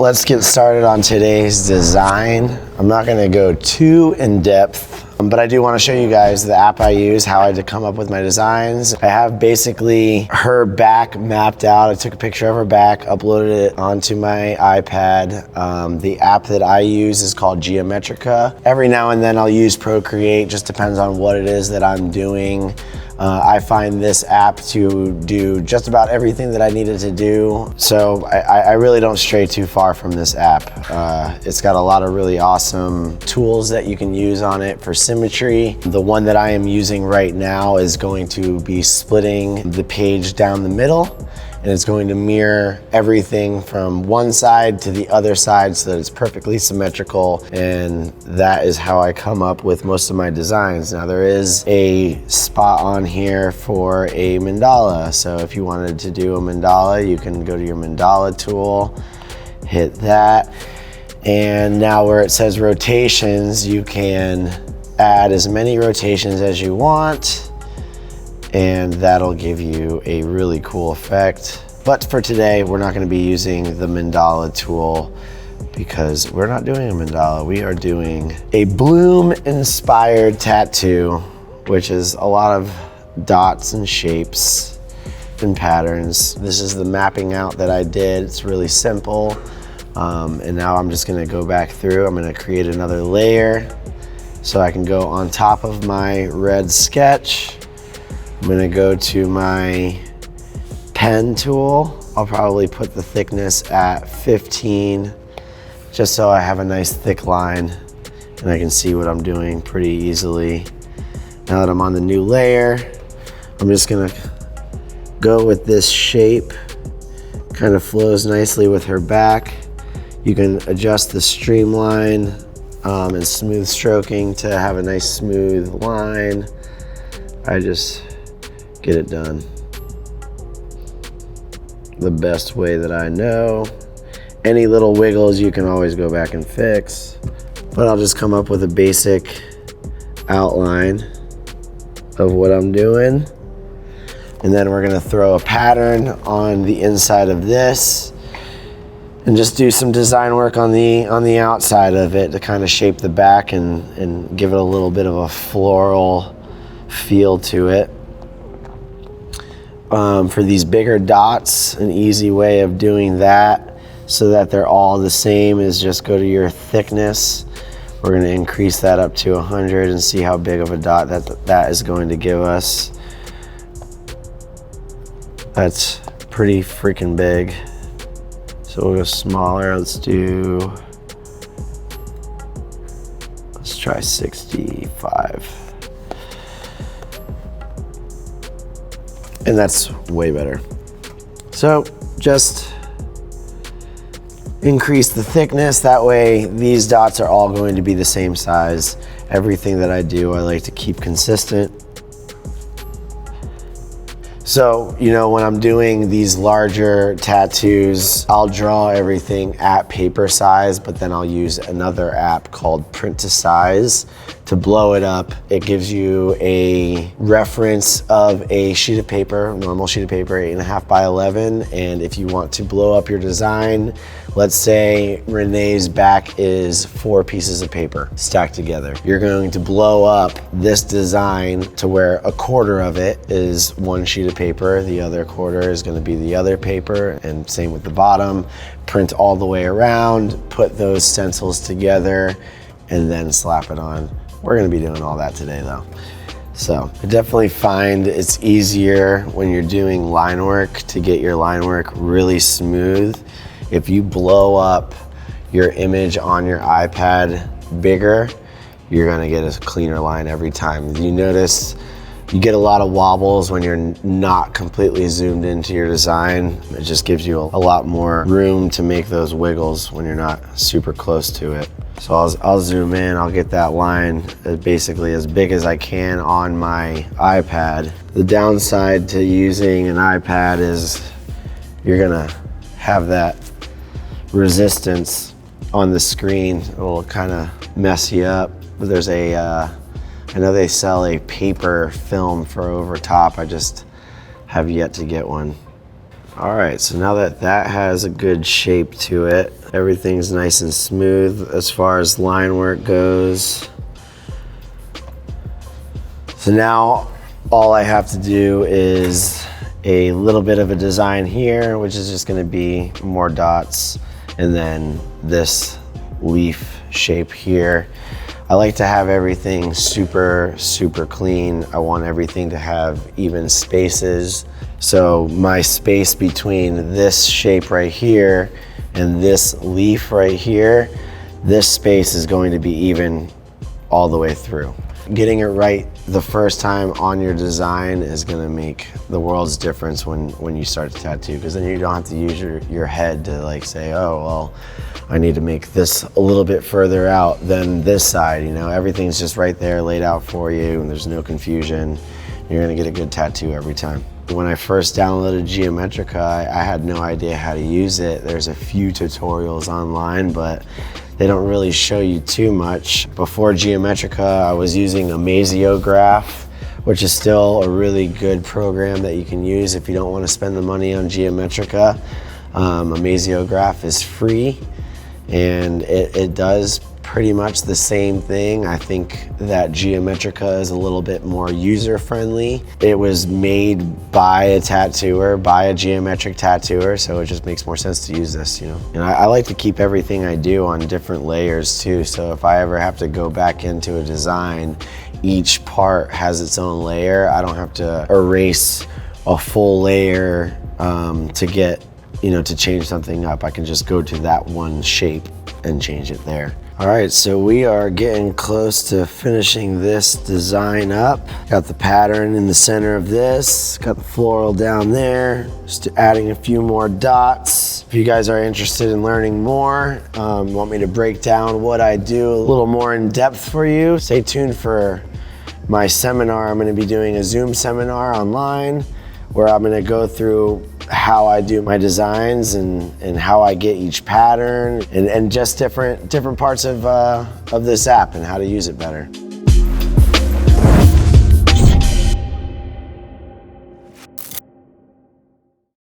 Let's get started on today's design. I'm not gonna go too in depth, but I do wanna show you guys the app I use, how I come up with my designs. I have basically her back mapped out. I took a picture of her back, uploaded it onto my iPad. The app that I use is called Geometrica. Every now and then I'll use Procreate, just depends on what it is that I'm doing. I find this app to do just about everything that I needed to do. So I really don't stray too far from this app. It's got a lot of really awesome tools that you can use on it for symmetry. The one that I am using right now is going to be splitting the page down the middle, and it's going to mirror everything from one side to the other side so that it's perfectly symmetrical, and that is how I come up with most of my designs. Now there is a spot on here for a mandala, so if you wanted to do a mandala, you can go to your mandala tool, hit that, and now where it says rotations, you can add as many rotations as you want, and that'll give you a really cool effect. But for today, we're not going to be using the mandala tool because we're not doing a mandala. We are doing a bloom inspired tattoo, which is a lot of dots and shapes and patterns. This is the mapping out that I did. It's really simple. And now I'm just going to go back through. I'm going to create another layer so I can go on top of my red sketch. I'm gonna go to my pen tool. I'll probably put the thickness at 15, just so I have a nice thick line and I can see what I'm doing pretty easily. Now that I'm on the new layer, I'm just gonna go with this shape. Kind of flows nicely with her back. You can adjust the streamline and smooth stroking to have a nice smooth line. I just get it done the best way that I know. Any little wiggles you can always go back and fix, but I'll just come up with a basic outline of what I'm doing, and then we're gonna throw a pattern on the inside of this and just do some design work on the outside of it to kind of shape the back and give it a little bit of a floral feel to it. For these bigger dots, an easy way of doing that so that they're all the same is just go to your thickness. We're going to increase that up to 100 and see how big of a dot that is going to give us. That's pretty freaking big. So we'll go smaller. Let's try 65. And that's way better. So just increase the thickness. That way these dots are all going to be the same size. Everything that I do, I like to keep consistent. So, you know, when I'm doing these larger tattoos, I'll draw everything at paper size, but then I'll use another app called Print to Size to blow it up. It gives you a reference of a sheet of paper, normal sheet of paper, 8.5 by 11. And if you want to blow up your design, let's say Renee's back is 4 pieces of paper stacked together. You're going to blow up this design to where a quarter of it is one sheet of paper, the other quarter is going to be the other paper, and same with the bottom. Print all the way around, put those stencils together, and then slap it on. We're going to be doing all that today though. So I definitely find it's easier when you're doing line work to get your line work really smooth. If you blow up your image on your iPad bigger, you're gonna get a cleaner line every time. You notice you get a lot of wobbles when you're not completely zoomed into your design. It just gives you a lot more room to make those wiggles when you're not super close to it. So I'll zoom in, I'll get that line basically as big as I can on my iPad. The downside to using an iPad is you're gonna have that resistance on the screen. It will kind of mess you up. There's I know they sell a paper film for over top. I just have yet to get one. All right, so now that that has a good shape to it, everything's nice and smooth as far as line work goes. So now all I have to do is a little bit of a design here, which is just gonna be more dots, and then this leaf shape here. I like to have everything super, super clean. I want everything to have even spaces. So my space between this shape right here and this leaf right here, this space is going to be even all the way through. Getting it right the first time on your design is gonna make the world's difference when you start to tattoo, because then you don't have to use your head to like say, oh, well, I need to make this a little bit further out than this side, you know? Everything's just right there laid out for you and there's no confusion. You're gonna get a good tattoo every time. When I first downloaded Geometrica, I had no idea how to use it. There's a few tutorials online, but they don't really show you too much. Before Geometrica, I was using Amasiograph, which is still a really good program that you can use if you don't want to spend the money on Geometrica. Amasiograph is free, and it does pretty much the same thing. I think that Geometrica is a little bit more user-friendly. It was made by a tattooer, by a geometric tattooer, so it just makes more sense to use this, you know. And I like to keep everything I do on different layers too, so if I ever have to go back into a design, each part has its own layer. I don't have to erase a full layer to get, you know, to change something up. I can just go to that one shape and change it there. All right, so we are getting close to finishing this design up. Got the pattern in the center of this, got the floral down there, just adding a few more dots. If you guys are interested in learning more, want me to break down what I do a little more in depth for you, stay tuned for my seminar. I'm gonna be doing a Zoom seminar online where I'm gonna go through how I do my designs and how I get each pattern and just different parts of this app and how to use it better.